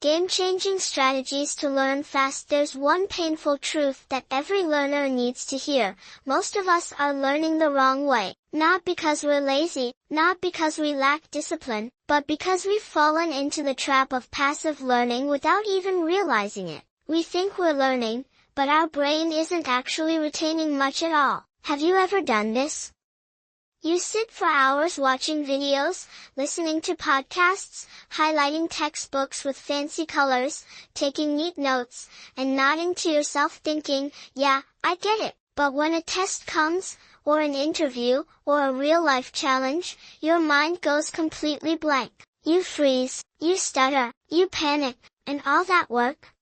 Game-changing strategies to learn fast. There's one painful truth that every learner needs to hear. Most of us are learning the wrong way. Not because we're lazy, not because we lack discipline, but because we've fallen into the trap of passive learning without even realizing it. We think we're learning, but our brain isn't actually retaining much at all. Have you ever done this? You sit for hours watching videos, listening to podcasts, highlighting textbooks with fancy colors, taking neat notes, and nodding to yourself thinking, yeah, I get it. But when a test comes, or an interview, or a real-life challenge, your mind goes completely blank. You freeze, you stutter, you panic, and all that work?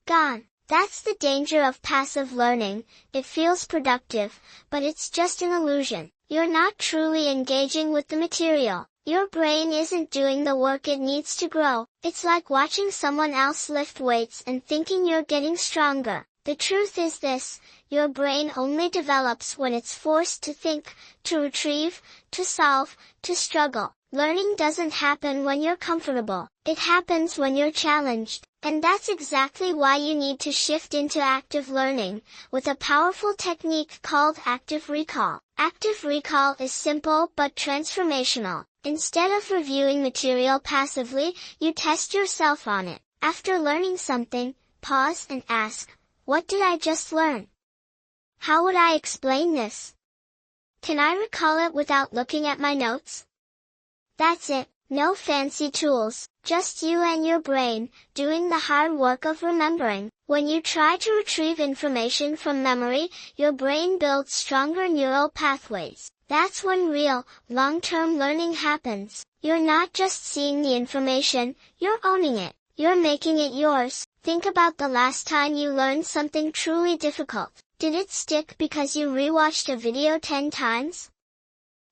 Gone. That's the danger of passive learning. It feels productive, but it's just an illusion. You're not truly engaging with the material. Your brain isn't doing the work it needs to grow. It's like watching someone else lift weights and thinking you're getting stronger. The truth is this: your brain only develops when it's forced to think, to retrieve, to solve, to struggle. Learning doesn't happen when you're comfortable. It happens when you're challenged. And that's exactly why you need to shift into active learning, with a powerful technique called active recall. Active recall is simple but transformational. Instead of reviewing material passively, you test yourself on it. After learning something, pause and ask, what did I just learn? How would I explain this? Can I recall it without looking at my notes? That's it. No fancy tools, just you and your brain, doing the hard work of remembering. When you try to retrieve information from memory, your brain builds stronger neural pathways. That's when real, long-term learning happens. You're not just seeing the information, you're owning it. You're making it yours. Think about the last time you learned something truly difficult. Did it stick because you rewatched a video 10 times?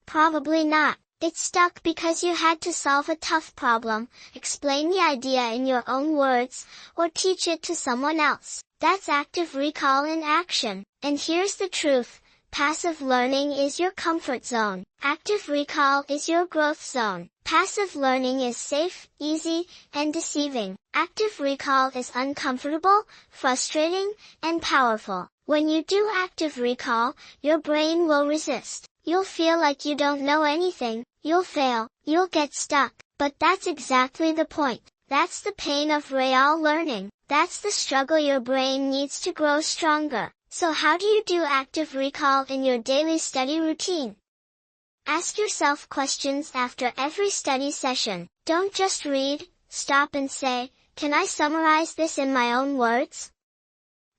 Probably not. It stuck because you had to solve a tough problem, explain the idea in your own words, or teach it to someone else. That's active recall in action. And here's the truth: passive learning is your comfort zone. Active recall is your growth zone. Passive learning is safe, easy, and deceiving. Active recall is uncomfortable, frustrating, and powerful. When you do active recall, your brain will resist. You'll feel like you don't know anything, you'll fail, you'll get stuck. But that's exactly the point. That's the pain of real learning. That's the struggle your brain needs to grow stronger. So how do you do active recall in your daily study routine? Ask yourself questions after every study session. Don't just read, stop and say, can I summarize this in my own words?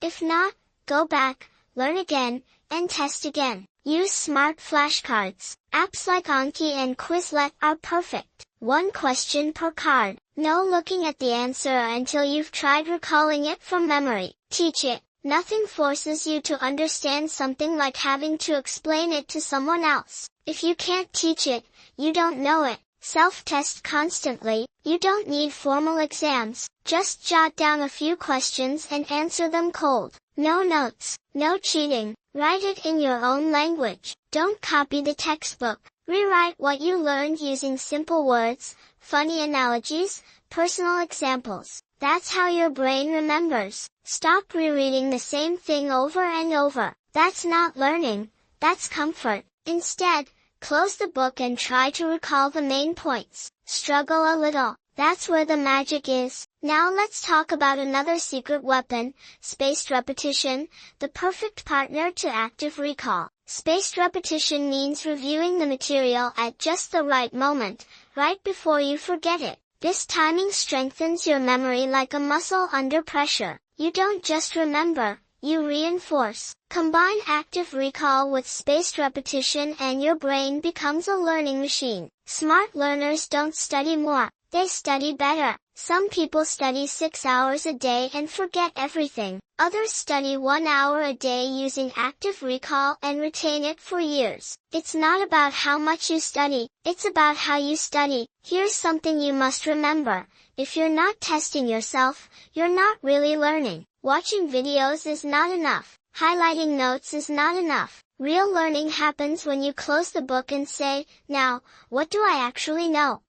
If not, go back, learn again, and test again. Use smart flashcards. Apps like Anki and Quizlet are perfect. One question per card. No looking at the answer until you've tried recalling it from memory. Teach it. Nothing forces you to understand something like having to explain it to someone else. If you can't teach it, you don't know it. Self-test constantly. You don't need formal exams. Just jot down a few questions and answer them cold. No notes. No cheating. Write it in your own language. Don't copy the textbook. Rewrite what you learned using simple words, funny analogies, personal examples. That's how your brain remembers. Stop rereading the same thing over and over. That's not learning. That's comfort. Instead, close the book and try to recall the main points. Struggle a little. That's where the magic is. Now let's talk about another secret weapon: spaced repetition, the perfect partner to active recall. Spaced repetition means reviewing the material at just the right moment, right before you forget it. This timing strengthens your memory like a muscle under pressure. You don't just remember, you reinforce. Combine active recall with spaced repetition and your brain becomes a learning machine. Smart learners don't study more. They study better. Some people study 6 hours a day and forget everything. Others study 1 hour a day using active recall and retain it for years. It's not about how much you study, it's about how you study. Here's something you must remember: if you're not testing yourself, you're not really learning. Watching videos is not enough. Highlighting notes is not enough. Real learning happens when you close the book and say, now, what do I actually know?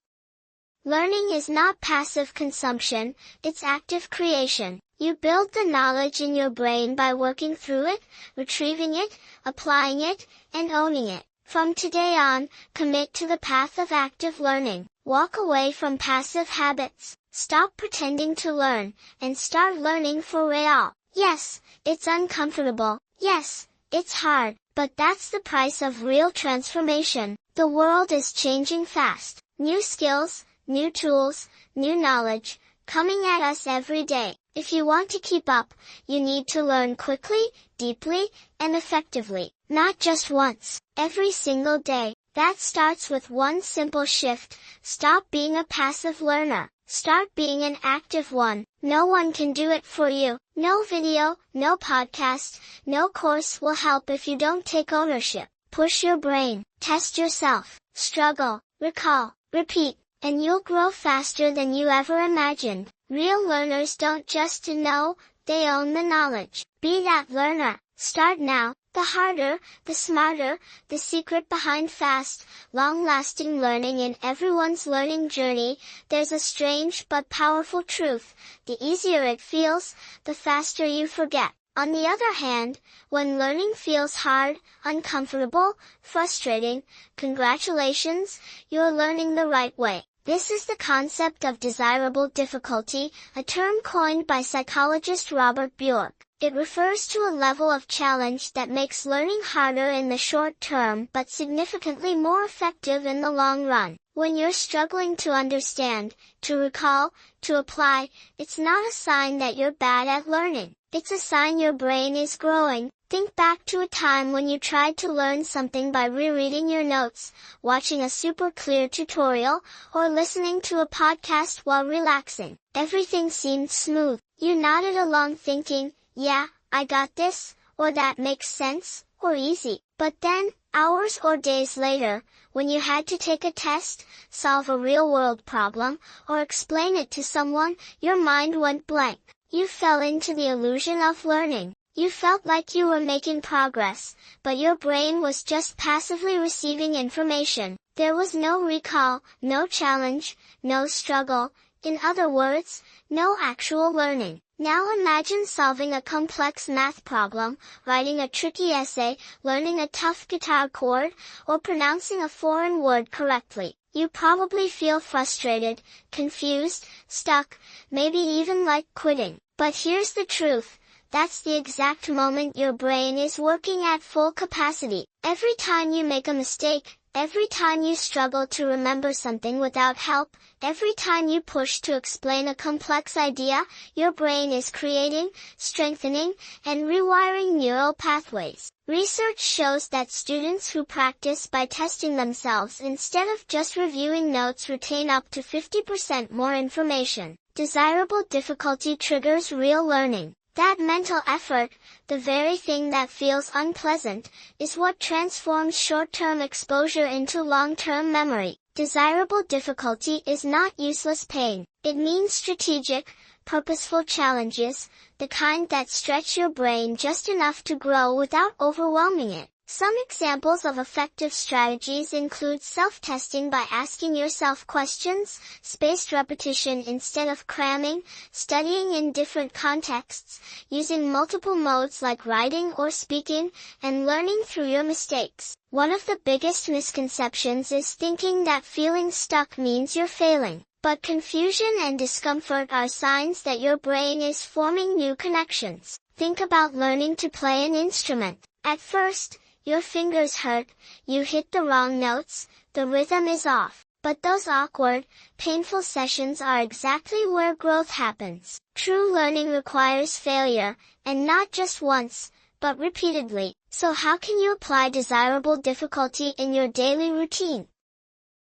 Learning is not passive consumption, it's active creation. You build the knowledge in your brain by working through it, retrieving it, applying it, and owning it. From today on, commit to the path of active learning. Walk away from passive habits. Stop pretending to learn, and start learning for real. Yes, it's uncomfortable. Yes, it's hard, but that's the price of real transformation. The world is changing fast. New skills, new tools, new knowledge, coming at us every day. If you want to keep up, you need to learn quickly, deeply, and effectively. Not just once, every single day. That starts with one simple shift. Stop being a passive learner. Start being an active one. No one can do it for you. No video, no podcast, no course will help if you don't take ownership. Push your brain, test yourself, struggle, recall, repeat, and you'll grow faster than you ever imagined. Real learners don't just know, they own the knowledge. Be that learner. Start now. The harder, the smarter, the secret behind fast, long-lasting learning in everyone's learning journey. There's a strange but powerful truth. The easier it feels, the faster you forget. On the other hand, when learning feels hard, uncomfortable, frustrating, congratulations, you're learning the right way. This is the concept of desirable difficulty, a term coined by psychologist Robert Bjork. It refers to a level of challenge that makes learning harder in the short term but significantly more effective in the long run. When you're struggling to understand, to recall, to apply, it's not a sign that you're bad at learning. It's a sign your brain is growing. Think back to a time when you tried to learn something by rereading your notes, watching a super clear tutorial, or listening to a podcast while relaxing. Everything seemed smooth. You nodded along thinking, yeah, I got this, or that makes sense, or easy. But then, hours or days later, when you had to take a test, solve a real-world problem, or explain it to someone, your mind went blank. You fell into the illusion of learning. You felt like you were making progress, but your brain was just passively receiving information. There was no recall, no challenge, no struggle. In other words, no actual learning. Now imagine solving a complex math problem, writing a tricky essay, learning a tough guitar chord, or pronouncing a foreign word correctly. You probably feel frustrated, confused, stuck, maybe even like quitting. But here's the truth. That's the exact moment your brain is working at full capacity. Every time you make a mistake, every time you struggle to remember something without help, every time you push to explain a complex idea, your brain is creating, strengthening, and rewiring neural pathways. Research shows that students who practice by testing themselves instead of just reviewing notes retain up to 50% more information. Desirable difficulty triggers real learning. That mental effort, the very thing that feels unpleasant, is what transforms short-term exposure into long-term memory. Desirable difficulty is not useless pain. It means strategic, purposeful challenges, the kind that stretch your brain just enough to grow without overwhelming it. Some examples of effective strategies include self-testing by asking yourself questions, spaced repetition instead of cramming, studying in different contexts, using multiple modes like writing or speaking, and learning through your mistakes. One of the biggest misconceptions is thinking that feeling stuck means you're failing. But confusion and discomfort are signs that your brain is forming new connections. Think about learning to play an instrument. At first, your fingers hurt, you hit the wrong notes, the rhythm is off. But those awkward, painful sessions are exactly where growth happens. True learning requires failure, and not just once, but repeatedly. So how can you apply desirable difficulty in your daily routine?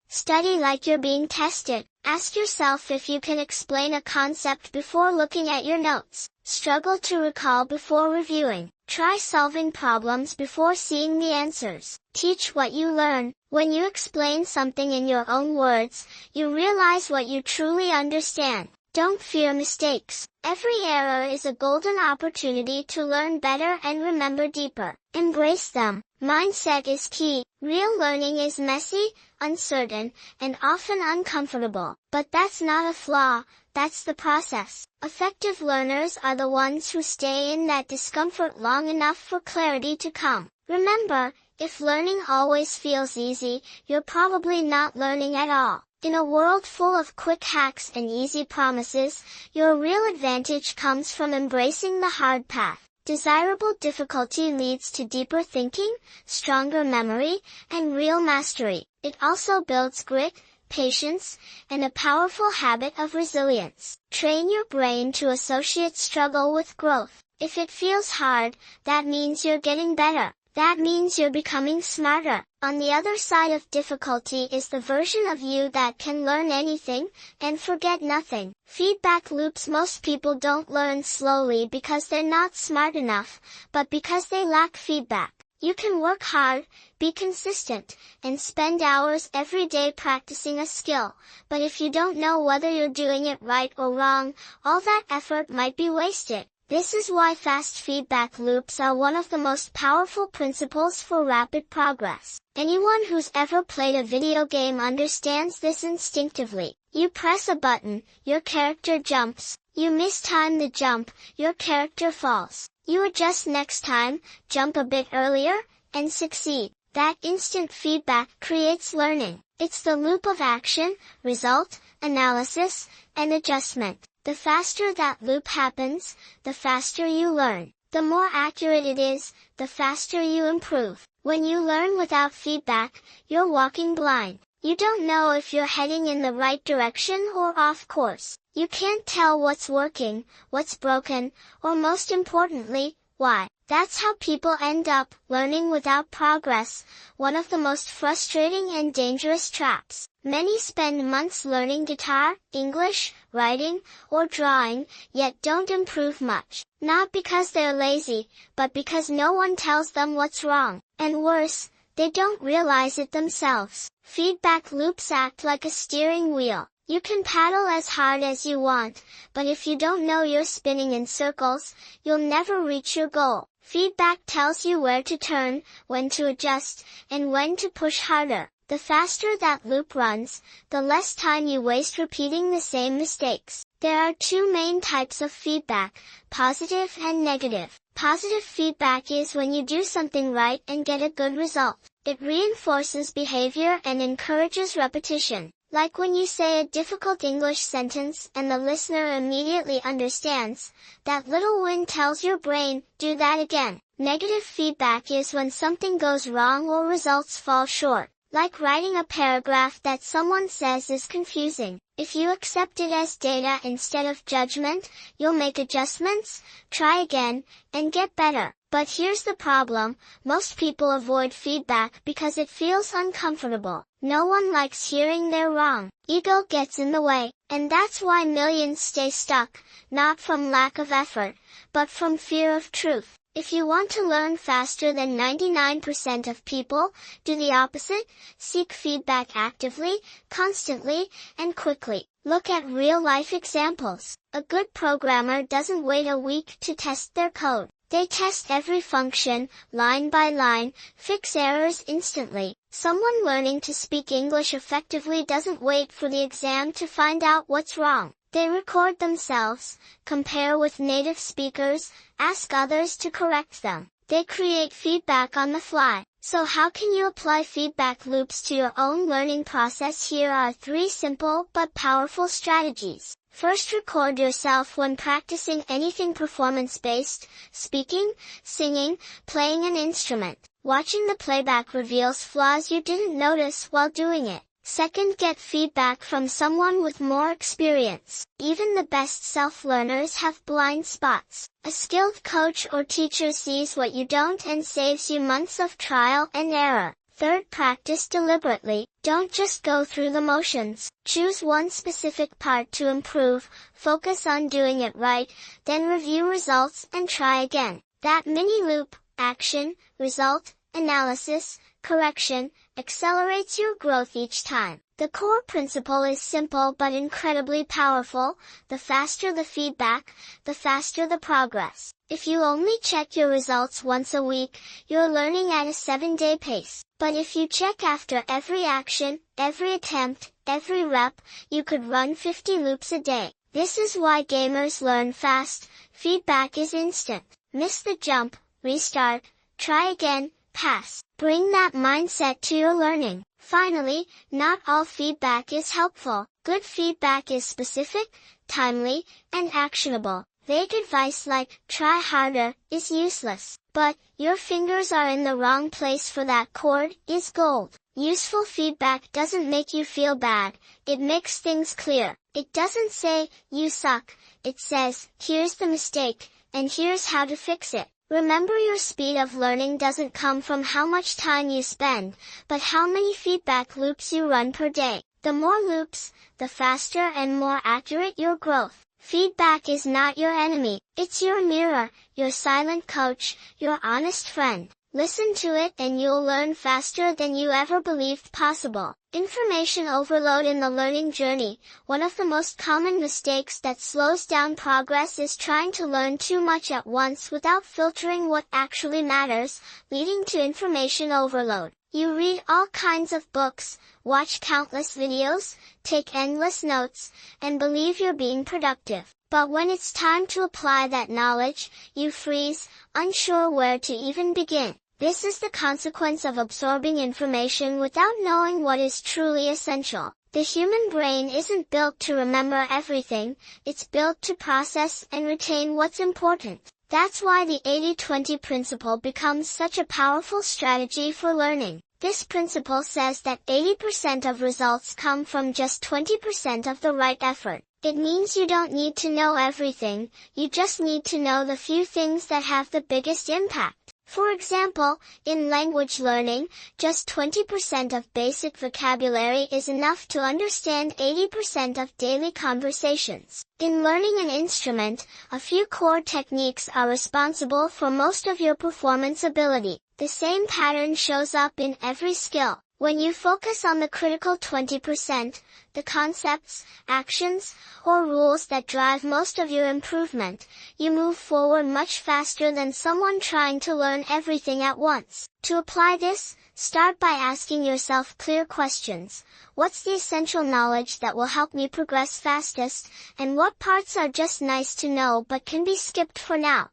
Study like you're being tested. Ask yourself if you can explain a concept before looking at your notes. Struggle to recall before reviewing. Try solving problems before seeing the answers. Teach what you learn. When you explain something in your own words, you realize what you truly understand. Don't fear mistakes. Every error is a golden opportunity to learn better and remember deeper. Embrace them. Mindset is key. Real learning is messy, uncertain, and often uncomfortable. But that's not a flaw, that's the process. Effective learners are the ones who stay in that discomfort long enough for clarity to come. Remember, if learning always feels easy, you're probably not learning at all. In a world full of quick hacks and easy promises, your real advantage comes from embracing the hard path. Desirable difficulty leads to deeper thinking, stronger memory, and real mastery. It also builds grit, patience, and a powerful habit of resilience. Train your brain to associate struggle with growth. If it feels hard, that means you're getting better. That means you're becoming smarter. On the other side of difficulty is the version of you that can learn anything, and forget nothing. Feedback loops. Most people don't learn slowly because they're not smart enough, but because they lack feedback. You can work hard, be consistent, and spend hours every day practicing a skill, but if you don't know whether you're doing it right or wrong, all that effort might be wasted. This is why fast feedback loops are one of the most powerful principles for rapid progress. Anyone who's ever played a video game understands this instinctively. You press a button, your character jumps. You mistime the jump, your character falls. You adjust next time, jump a bit earlier, and succeed. That instant feedback creates learning. It's the loop of action, result, analysis, and adjustment. The faster that loop happens, the faster you learn. The more accurate it is, the faster you improve. When you learn without feedback, you're walking blind. You don't know if you're heading in the right direction or off course. You can't tell what's working, what's broken, or most importantly, why. That's how people end up learning without progress, one of the most frustrating and dangerous traps. Many spend months learning guitar, English, writing, or drawing, yet don't improve much. Not because they're lazy, but because no one tells them what's wrong. And worse, they don't realize it themselves. Feedback loops act like a steering wheel. You can paddle as hard as you want, but if you don't know you're spinning in circles, you'll never reach your goal. Feedback tells you where to turn, when to adjust, and when to push harder. The faster that loop runs, the less time you waste repeating the same mistakes. There are two main types of feedback, positive and negative. Positive feedback is when you do something right and get a good result. It reinforces behavior and encourages repetition. Like when you say a difficult English sentence and the listener immediately understands, that little win tells your brain, do that again. Negative feedback is when something goes wrong or results fall short. Like writing a paragraph that someone says is confusing. If you accept it as data instead of judgment, you'll make adjustments, try again, and get better. But here's the problem, most people avoid feedback because it feels uncomfortable. No one likes hearing they're wrong. Ego gets in the way, and that's why millions stay stuck, not from lack of effort, but from fear of truth. If you want to learn faster than 99% of people, do the opposite, seek feedback actively, constantly, and quickly. Look at real-life examples. A good programmer doesn't wait a week to test their code. They test every function, line by line, fix errors instantly. Someone learning to speak English effectively doesn't wait for the exam to find out what's wrong. They record themselves, compare with native speakers, ask others to correct them. They create feedback on the fly. So how can you apply feedback loops to your own learning process? Here are 3 simple but powerful strategies. First, record yourself when practicing anything performance-based, speaking, singing, playing an instrument. Watching the playback reveals flaws you didn't notice while doing it. Second, get feedback from someone with more experience. Even the best self-learners have blind spots. A skilled coach or teacher sees what you don't and saves you months of trial and error. Third, practice deliberately. Don't just go through the motions. Choose one specific part to improve, focus on doing it right, then review results and try again. That mini loop, action, result, analysis, correction, accelerates your growth each time. The core principle is simple but incredibly powerful. The faster the feedback, the faster the progress. If you only check your results once a week, you're learning at a 7-day pace. But if you check after every action, every attempt, every rep, you could run 50 loops a day. This is why gamers learn fast. Feedback is instant. Miss the jump, restart, try again, pass. Bring that mindset to your learning. Finally, not all feedback is helpful. Good feedback is specific, timely, and actionable. Vague advice like, try harder, is useless. But, your fingers are in the wrong place for that chord, is gold. Useful feedback doesn't make you feel bad, it makes things clear. It doesn't say, you suck, it says, here's the mistake, and here's how to fix it. Remember, your speed of learning doesn't come from how much time you spend, but how many feedback loops you run per day. The more loops, the faster and more accurate your growth. Feedback is not your enemy, it's your mirror, your silent coach, your honest friend. Listen to it and you'll learn faster than you ever believed possible. Information overload in the learning journey. One of the most common mistakes that slows down progress is trying to learn too much at once without filtering what actually matters, leading to information overload. You read all kinds of books, watch countless videos, take endless notes, and believe you're being productive. But when it's time to apply that knowledge, you freeze, unsure where to even begin. This is the consequence of absorbing information without knowing what is truly essential. The human brain isn't built to remember everything, it's built to process and retain what's important. That's why the 80-20 principle becomes such a powerful strategy for learning. This principle says that 80% of results come from just 20% of the right effort. It means you don't need to know everything, you just need to know the few things that have the biggest impact. For example, in language learning, just 20% of basic vocabulary is enough to understand 80% of daily conversations. In learning an instrument, a few core techniques are responsible for most of your performance ability. The same pattern shows up in every skill. When you focus on the critical 20%, the concepts, actions, or rules that drive most of your improvement, you move forward much faster than someone trying to learn everything at once. To apply this, start by asking yourself clear questions. What's the essential knowledge that will help me progress fastest, and what parts are just nice to know but can be skipped for now?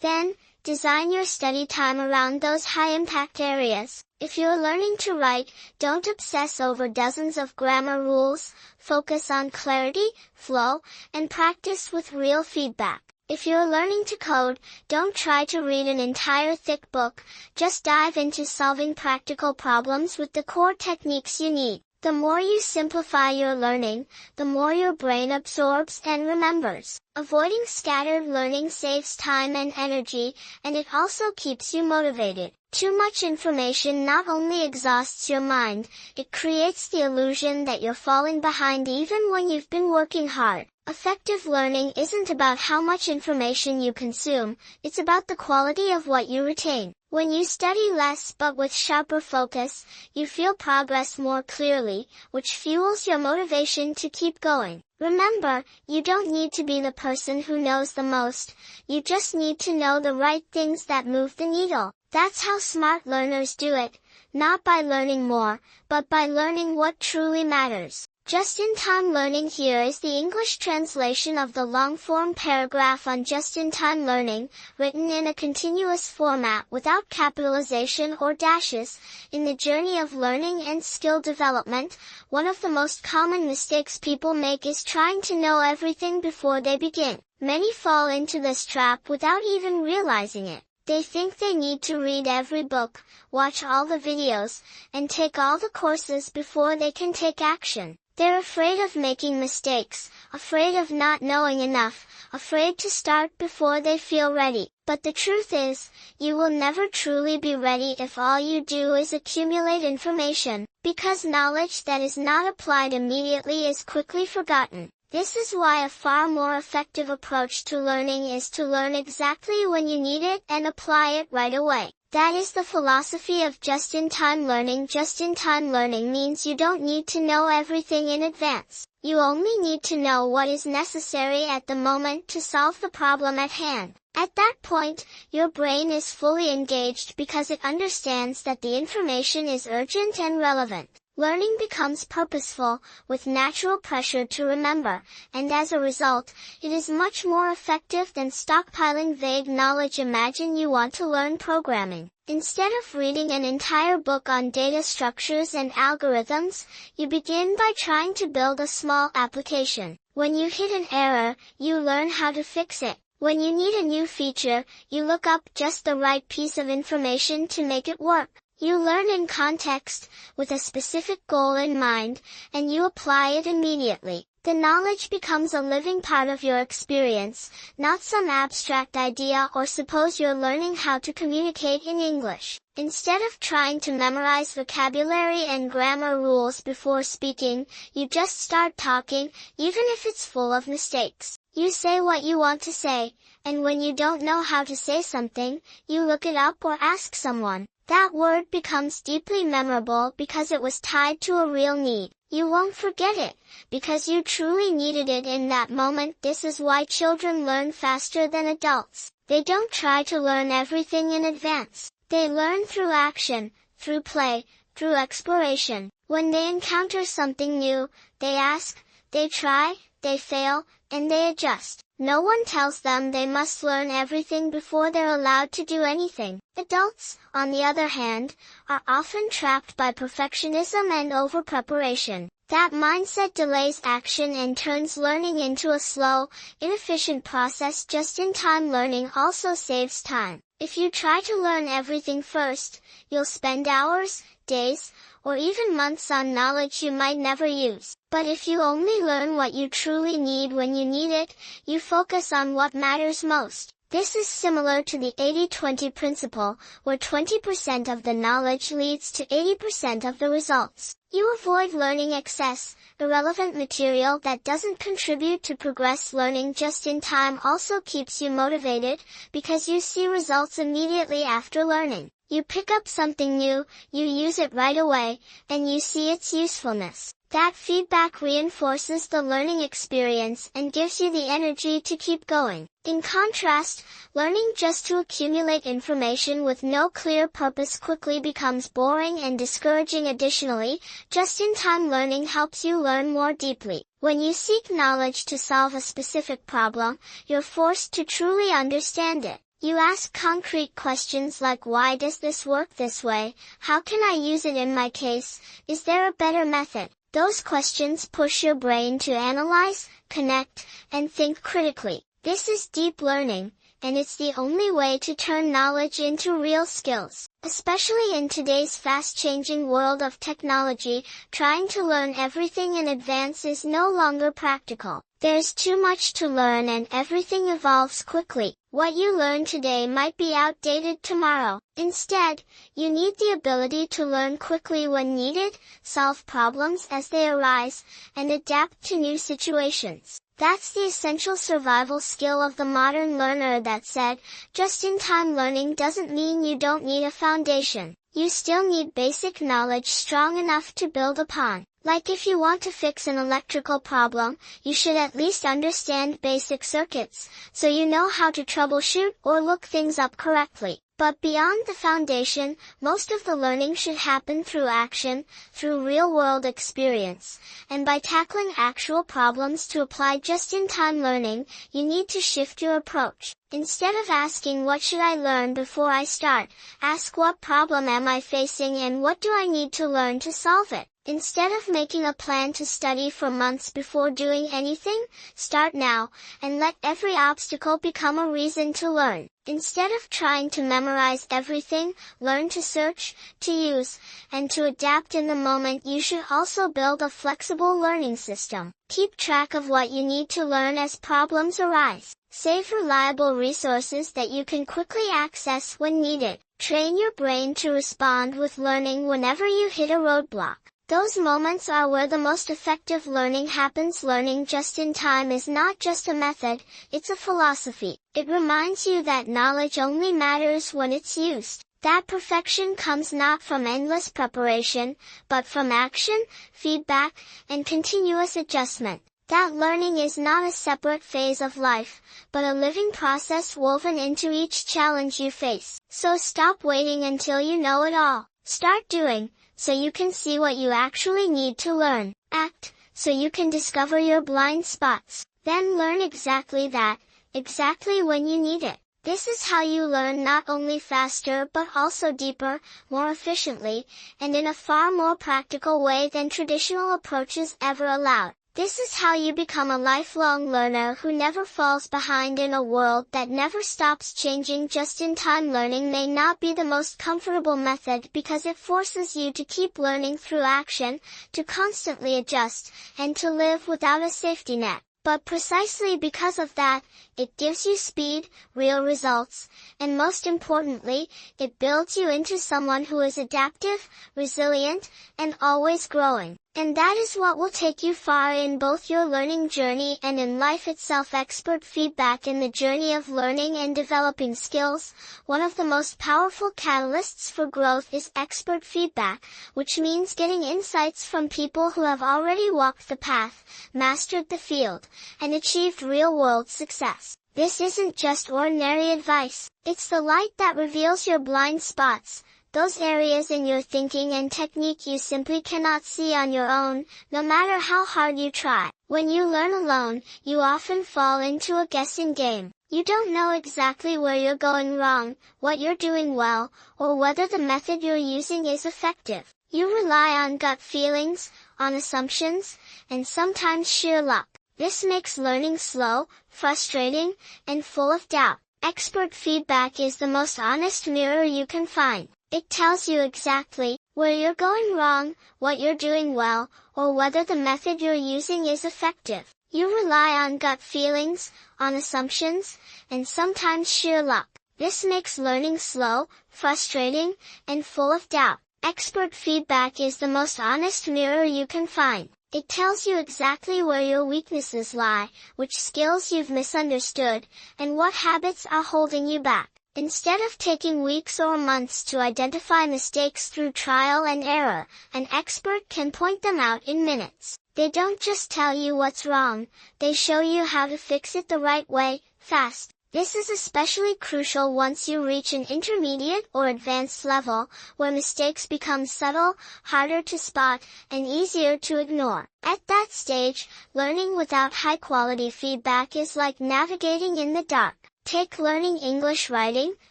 Then, design your study time around those high-impact areas. If you're learning to write, don't obsess over dozens of grammar rules, focus on clarity, flow, and practice with real feedback. If you're learning to code, don't try to read an entire thick book, just dive into solving practical problems with the core techniques you need. The more you simplify your learning, the more your brain absorbs and remembers. Avoiding scattered learning saves time and energy, and it also keeps you motivated. Too much information not only exhausts your mind, it creates the illusion that you're falling behind even when you've been working hard. Effective learning isn't about how much information you consume, it's about the quality of what you retain. When you study less but with sharper focus, you feel progress more clearly, which fuels your motivation to keep going. Remember, you don't need to be the person who knows the most, you just need to know the right things that move the needle. That's how smart learners do it, not by learning more, but by learning what truly matters. Just-in-time learning. Here is the English translation of the long-form paragraph on just-in-time learning, written in a continuous format without capitalization or dashes. In the journey of learning and skill development, one of the most common mistakes people make is trying to know everything before they begin. Many fall into this trap without even realizing it. They think they need to read every book, watch all the videos, and take all the courses before they can take action. They're afraid of making mistakes, afraid of not knowing enough, afraid to start before they feel ready. But the truth is, you will never truly be ready if all you do is accumulate information, because knowledge that is not applied immediately is quickly forgotten. This is why a far more effective approach to learning is to learn exactly when you need it and apply it right away. That is the philosophy of just-in-time learning. Just-in-time learning means you don't need to know everything in advance. You only need to know what is necessary at the moment to solve the problem at hand. At that point, your brain is fully engaged because it understands that the information is urgent and relevant. Learning becomes purposeful, with natural pressure to remember, and as a result, it is much more effective than stockpiling vague knowledge. Imagine you want to learn programming. Instead of reading an entire book on data structures and algorithms, you begin by trying to build a small application. When you hit an error, you learn how to fix it. When you need a new feature, you look up just the right piece of information to make it work. You learn in context, with a specific goal in mind, and you apply it immediately. The knowledge becomes a living part of your experience, not some abstract idea. Or suppose you're learning how to communicate in English. Instead of trying to memorize vocabulary and grammar rules before speaking, you just start talking, even if it's full of mistakes. You say what you want to say, and when you don't know how to say something, you look it up or ask someone. That word becomes deeply memorable because it was tied to a real need. You won't forget it, because you truly needed it in that moment. This is why children learn faster than adults. They don't try to learn everything in advance. They learn through action, through play, through exploration. When they encounter something new, they ask, they try, they fail, and they adjust. No one tells them they must learn everything before they're allowed to do anything. Adults, on the other hand, are often trapped by perfectionism and over-preparation. That mindset delays action and turns learning into a slow, inefficient process. Just-in-time learning also saves time. If you try to learn everything first, you'll spend hours, days, or even months on knowledge you might never use. But if you only learn what you truly need when you need it, you focus on what matters most. This is similar to the 80-20 principle, where 20% of the knowledge leads to 80% of the results. You avoid learning excess, irrelevant material that doesn't contribute to progress. Learning just in time also keeps you motivated, because you see results immediately after learning. You pick up something new, you use it right away, and you see its usefulness. That feedback reinforces the learning experience and gives you the energy to keep going. In contrast, learning just to accumulate information with no clear purpose quickly becomes boring and discouraging. Additionally, just-in-time learning helps you learn more deeply. When you seek knowledge to solve a specific problem, you're forced to truly understand it. You ask concrete questions like, why does this work this way? How can I use it in my case? Is there a better method? Those questions push your brain to analyze, connect, and think critically. This is deep learning, and it's the only way to turn knowledge into real skills. Especially in today's fast-changing world of technology, trying to learn everything in advance is no longer practical. There's too much to learn and everything evolves quickly. What you learn today might be outdated tomorrow. Instead, you need the ability to learn quickly when needed, solve problems as they arise, and adapt to new situations. That's the essential survival skill of the modern learner. That said, just-in-time learning doesn't mean you don't need a foundation. You still need basic knowledge strong enough to build upon. Like if you want to fix an electrical problem, you should at least understand basic circuits, so you know how to troubleshoot or look things up correctly. But beyond the foundation, most of the learning should happen through action, through real-world experience. And by tackling actual problems to apply just-in-time learning, you need to shift your approach. Instead of asking what should I learn before I start, ask what problem am I facing and what do I need to learn to solve it. Instead of making a plan to study for months before doing anything, start now, and let every obstacle become a reason to learn. Instead of trying to memorize everything, learn to search, to use, and to adapt in the moment. You should also build a flexible learning system. Keep track of what you need to learn as problems arise. Save reliable resources that you can quickly access when needed. Train your brain to respond with learning whenever you hit a roadblock. Those moments are where the most effective learning happens. Learning just in time is not just a method, it's a philosophy. It reminds you that knowledge only matters when it's used. That perfection comes not from endless preparation, but from action, feedback, and continuous adjustment. That learning is not a separate phase of life, but a living process woven into each challenge you face. So stop waiting until you know it all. Start doing, so you can see what you actually need to learn. Act, so you can discover your blind spots. Then learn exactly that, exactly when you need it. This is how you learn not only faster but also deeper, more efficiently, and in a far more practical way than traditional approaches ever allowed. This is how you become a lifelong learner who never falls behind in a world that never stops changing. Just-in-time learning may not be the most comfortable method because it forces you to keep learning through action, to constantly adjust, and to live without a safety net. But precisely because of that, it gives you speed, real results, and most importantly, it builds you into someone who is adaptive, resilient, and always growing. And that is what will take you far in both your learning journey and in life itself. Expert feedback in the journey of learning and developing skills. One of the most powerful catalysts for growth is expert feedback, which means getting insights from people who have already walked the path, mastered the field, and achieved real-world success. This isn't just ordinary advice. It's the light that reveals your blind spots, those areas in your thinking and technique you simply cannot see on your own, no matter how hard you try. When you learn alone, you often fall into a guessing game. You don't know exactly where you're going wrong, what you're doing well, or whether the method you're using is effective. You rely on gut feelings, on assumptions, and sometimes sheer luck. This makes learning slow, frustrating, and full of doubt. Expert feedback is the most honest mirror you can find. It tells you exactly where you're going wrong, what you're doing well, or whether the method you're using is effective. You rely on gut feelings, on assumptions, and sometimes sheer luck. This makes learning slow, frustrating, and full of doubt. Expert feedback is the most honest mirror you can find. It tells you exactly where your weaknesses lie, which skills you've misunderstood, and what habits are holding you back. Instead of taking weeks or months to identify mistakes through trial and error, an expert can point them out in minutes. They don't just tell you what's wrong, they show you how to fix it the right way, fast. This is especially crucial once you reach an intermediate or advanced level, where mistakes become subtle, harder to spot, and easier to ignore. At that stage, learning without high-quality feedback is like navigating in the dark. Take learning English writing,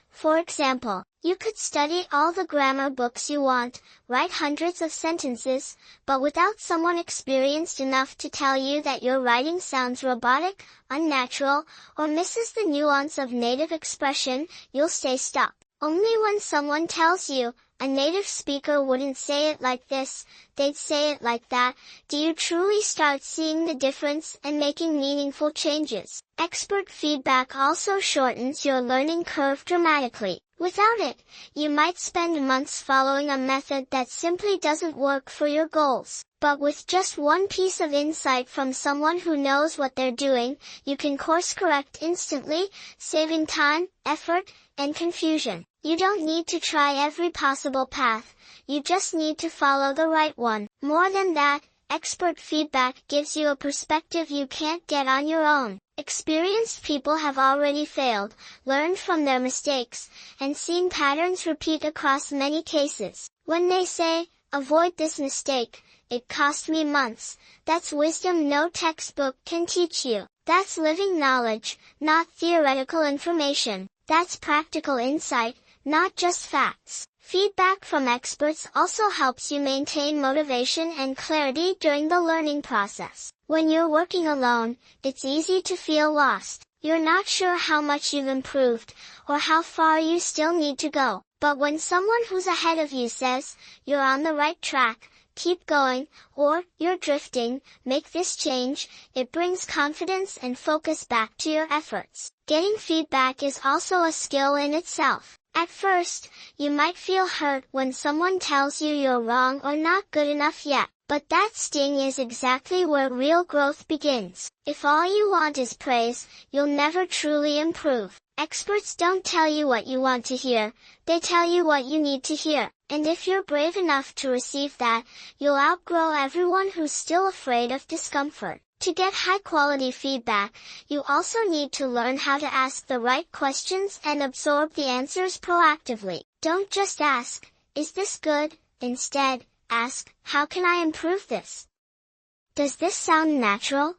for example. You could study all the grammar books you want, write hundreds of sentences, but without someone experienced enough to tell you that your writing sounds robotic, unnatural, or misses the nuance of native expression, you'll stay stuck. Only when someone tells you, a native speaker wouldn't say it like this, they'd say it like that, do you truly start seeing the difference and making meaningful changes. Expert feedback also shortens your learning curve dramatically. Without it, you might spend months following a method that simply doesn't work for your goals. But with just one piece of insight from someone who knows what they're doing, you can course correct instantly, saving time, effort, and confusion. You don't need to try every possible path, you just need to follow the right one. More than that, expert feedback gives you a perspective you can't get on your own. Experienced people have already failed, learned from their mistakes, and seen patterns repeat across many cases. When they say, avoid this mistake, it cost me months, that's wisdom no textbook can teach you. That's living knowledge, not theoretical information. That's practical insight, not just facts. Feedback from experts also helps you maintain motivation and clarity during the learning process. When you're working alone, it's easy to feel lost. You're not sure how much you've improved, or how far you still need to go. But when someone who's ahead of you says, you're on the right track, keep going, or, you're drifting, make this change, it brings confidence and focus back to your efforts. Getting feedback is also a skill in itself. At first, you might feel hurt when someone tells you you're wrong or not good enough yet, but that sting is exactly where real growth begins. If all you want is praise, you'll never truly improve. Experts don't tell you what you want to hear, they tell you what you need to hear. And if you're brave enough to receive that, you'll outgrow everyone who's still afraid of discomfort. To get high-quality feedback, you also need to learn how to ask the right questions and absorb the answers proactively. Don't just ask, "Is this good?" Instead, ask, "How can I improve this? Does this sound natural?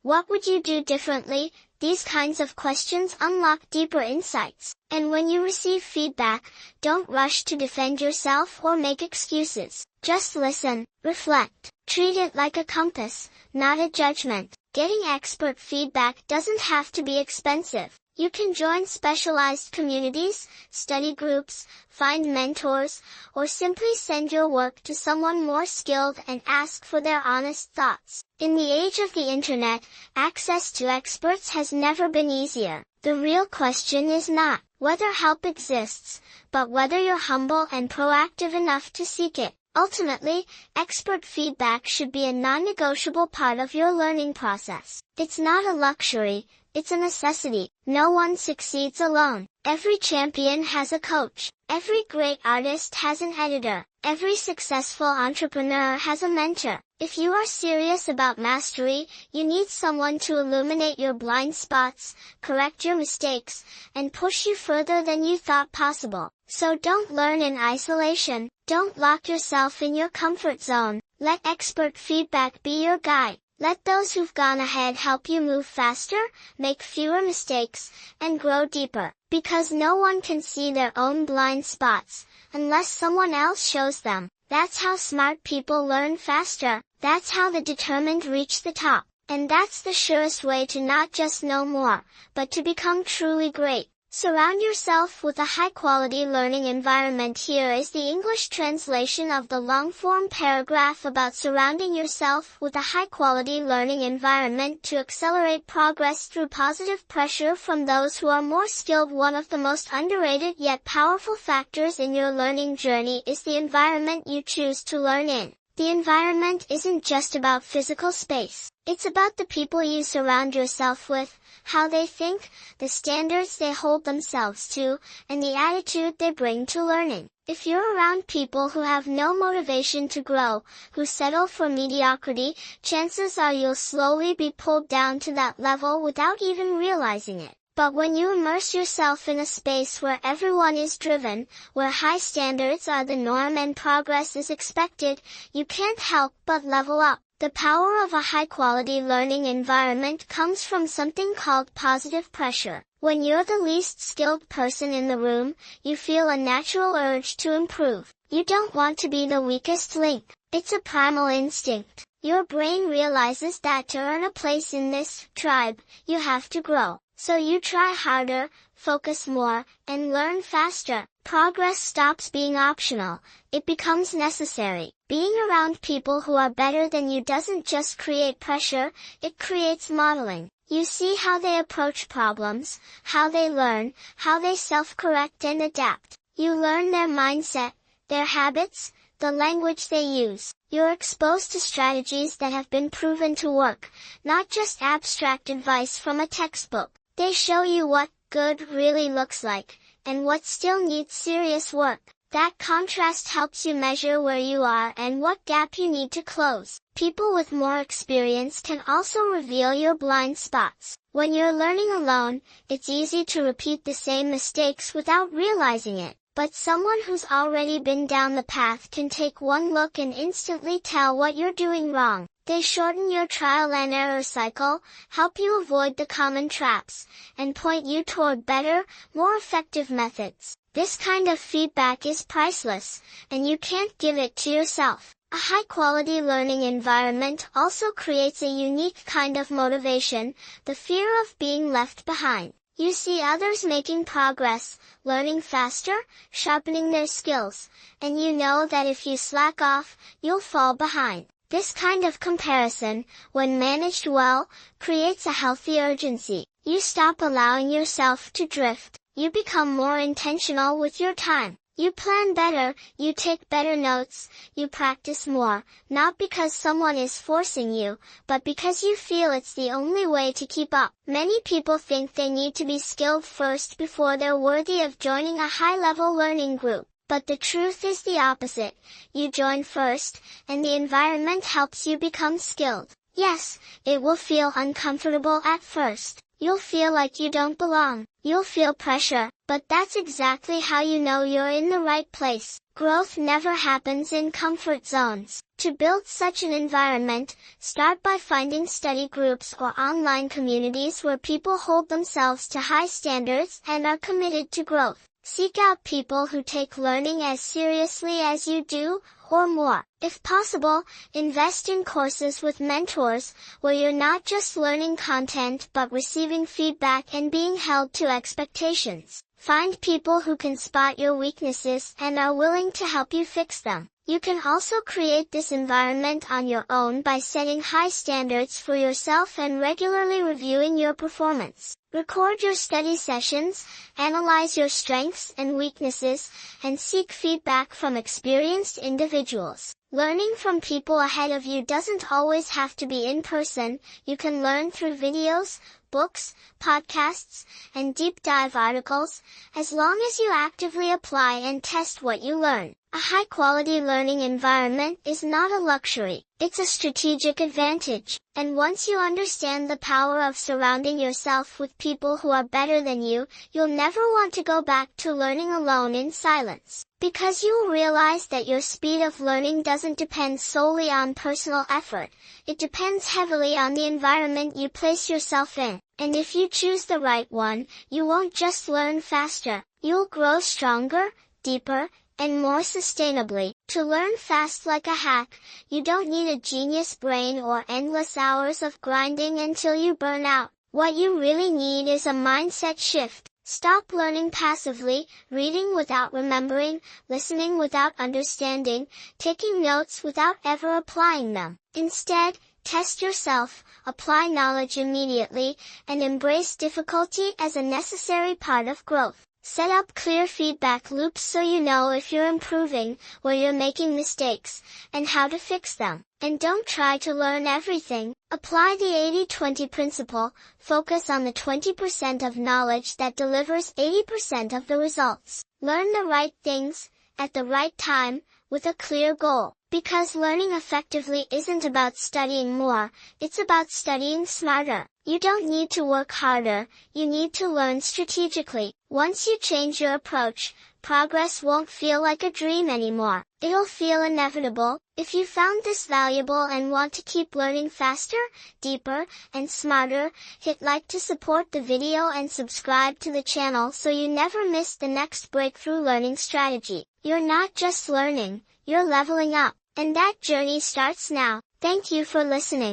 What would you do differently?" These kinds of questions unlock deeper insights. And when you receive feedback, don't rush to defend yourself or make excuses. Just listen, reflect, treat it like a compass, not a judgment. Getting expert feedback doesn't have to be expensive. You can join specialized communities, study groups, find mentors, or simply send your work to someone more skilled and ask for their honest thoughts. In the age of the internet, access to experts has never been easier. The real question is not whether help exists, but whether you're humble and proactive enough to seek it. Ultimately, expert feedback should be a non-negotiable part of your learning process. It's not a luxury, it's a necessity. No one succeeds alone. Every champion has a coach. Every great artist has an editor. Every successful entrepreneur has a mentor. If you are serious about mastery, you need someone to illuminate your blind spots, correct your mistakes, and push you further than you thought possible. So don't learn in isolation. Don't lock yourself in your comfort zone. Let expert feedback be your guide. Let those who've gone ahead help you move faster, make fewer mistakes, and grow deeper. Because no one can see their own blind spots, unless someone else shows them. That's how smart people learn faster. That's how the determined reach the top. And that's the surest way to not just know more, but to become truly great. Surround yourself with a high-quality learning environment. Here is the English translation of the long-form paragraph about surrounding yourself with a high-quality learning environment to accelerate progress through positive pressure from those who are more skilled. One of the most underrated yet powerful factors in your learning journey is the environment you choose to learn in. The environment isn't just about physical space. It's about the people you surround yourself with, how they think, the standards they hold themselves to, and the attitude they bring to learning. If you're around people who have no motivation to grow, who settle for mediocrity, chances are you'll slowly be pulled down to that level without even realizing it. But when you immerse yourself in a space where everyone is driven, where high standards are the norm and progress is expected, you can't help but level up. The power of a high-quality learning environment comes from something called positive pressure. When you're the least skilled person in the room, you feel a natural urge to improve. You don't want to be the weakest link. It's a primal instinct. Your brain realizes that to earn a place in this tribe, you have to grow. So you try harder, focus more, and learn faster. Progress stops being optional. It becomes necessary. Being around people who are better than you doesn't just create pressure, it creates modeling. You see how they approach problems, how they learn, how they self-correct and adapt. You learn their mindset, their habits, the language they use. You're exposed to strategies that have been proven to work, not just abstract advice from a textbook. They show you what good really looks like, and what still needs serious work. That contrast helps you measure where you are and what gap you need to close. People with more experience can also reveal your blind spots. When you're learning alone, it's easy to repeat the same mistakes without realizing it. But someone who's already been down the path can take one look and instantly tell what you're doing wrong. They shorten your trial and error cycle, help you avoid the common traps, and point you toward better, more effective methods. This kind of feedback is priceless, and you can't give it to yourself. A high-quality learning environment also creates a unique kind of motivation, the fear of being left behind. You see others making progress, learning faster, sharpening their skills, and you know that if you slack off, you'll fall behind. This kind of comparison, when managed well, creates a healthy urgency. You stop allowing yourself to drift. You become more intentional with your time. You plan better, you take better notes, you practice more, not because someone is forcing you, but because you feel it's the only way to keep up. Many people think they need to be skilled first before they're worthy of joining a high-level learning group. But the truth is the opposite. You join first, and the environment helps you become skilled. Yes, it will feel uncomfortable at first. You'll feel like you don't belong. You'll feel pressure, but that's exactly how you know you're in the right place. Growth never happens in comfort zones. To build such an environment, start by finding study groups or online communities where people hold themselves to high standards and are committed to growth. Seek out people who take learning as seriously as you do, or more. If possible, invest in courses with mentors, where you're not just learning content but receiving feedback and being held to expectations. Find people who can spot your weaknesses and are willing to help you fix them. You can also create this environment on your own by setting high standards for yourself and regularly reviewing your performance. Record your study sessions, analyze your strengths and weaknesses, and seek feedback from experienced individuals. Learning from people ahead of you doesn't always have to be in person. You can learn through videos, books, podcasts, and deep dive articles, as long as you actively apply and test what you learn. A high-quality learning environment is not a luxury, it's a strategic advantage. And once you understand the power of surrounding yourself with people who are better than you, you'll never want to go back to learning alone in silence. Because you'll realize that your speed of learning doesn't depend solely on personal effort, it depends heavily on the environment you place yourself in. And if you choose the right one, you won't just learn faster, you'll grow stronger, deeper, and more sustainably. To learn fast like a hack, you don't need a genius brain or endless hours of grinding until you burn out. What you really need is a mindset shift. Stop learning passively, reading without remembering, listening without understanding, taking notes without ever applying them. Instead, test yourself, apply knowledge immediately, and embrace difficulty as a necessary part of growth. Set up clear feedback loops so you know if you're improving, where you're making mistakes, and how to fix them. And don't try to learn everything. Apply the 80-20 principle, focus on the 20% of knowledge that delivers 80% of the results. Learn the right things, at the right time, with a clear goal. Because learning effectively isn't about studying more, it's about studying smarter. You don't need to work harder, you need to learn strategically. Once you change your approach, progress won't feel like a dream anymore. It'll feel inevitable. If you found this valuable and want to keep learning faster, deeper, and smarter, hit like to support the video and subscribe to the channel so you never miss the next breakthrough learning strategy. You're not just learning, you're leveling up. And that journey starts now. Thank you for listening.